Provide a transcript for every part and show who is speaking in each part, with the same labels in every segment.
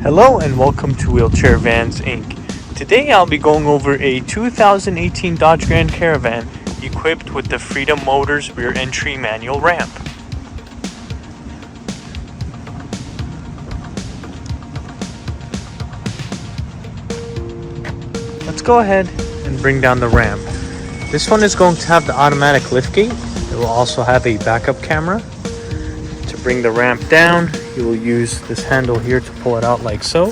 Speaker 1: Hello and welcome to Wheelchair Vans Inc. Today I'll be going over a 2018 Dodge Grand Caravan equipped with the Freedom Motors rear entry manual ramp. Let's go ahead and bring down the ramp. This one is going to have the automatic liftgate. It will also have a backup camera. To bring the ramp down, you will use this handle here to pull it out like so.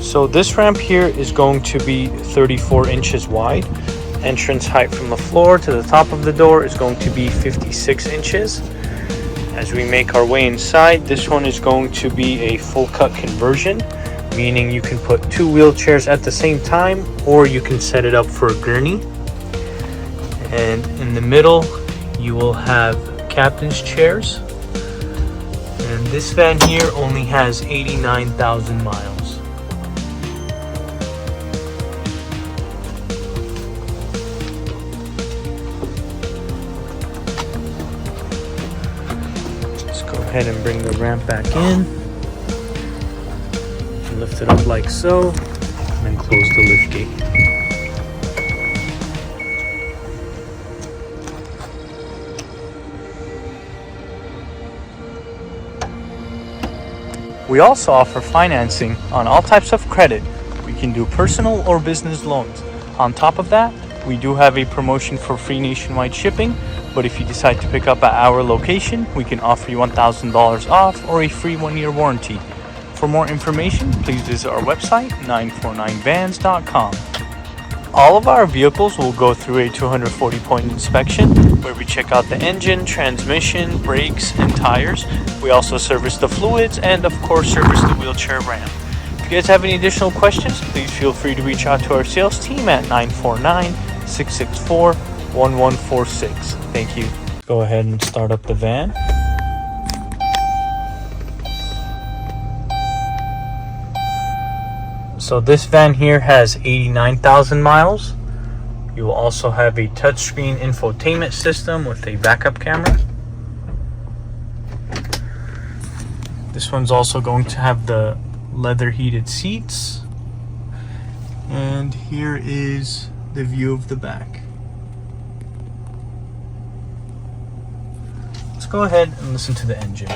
Speaker 1: So this ramp here is going to be 34 inches wide. Entrance height from the floor to the top of the door is going to be 56 inches. As we make our way inside, this one is going to be a full cut conversion, meaning you can put two wheelchairs at the same time, or you can set it up for a gurney. And in the middle, you will have captain's chairs. And this van here only has 89,000 miles. Just go ahead and bring the ramp back in. Lift it up like so, and then close the lift gate. We also offer financing on all types of credit. We can do personal or business loans. On top of that, we do have a promotion for free nationwide shipping, but if you decide to pick up at our location, we can offer you $1,000 off or a free 1-year warranty. For more information, please visit our website, 949vans.com. All of our vehicles will go through a 240-point inspection where we check out the engine, transmission, brakes, and tires. We also service the fluids and, of course, service the wheelchair ramp. If you guys have any additional questions, please feel free to reach out to our sales team at 949-664-1146. Thank you. Go ahead and start up the van. So this van here has 89,000 miles. You will also have a touchscreen infotainment system with a backup camera. This one's also going to have the leather heated seats. And here is the view of the back. Let's go ahead and listen to the engine.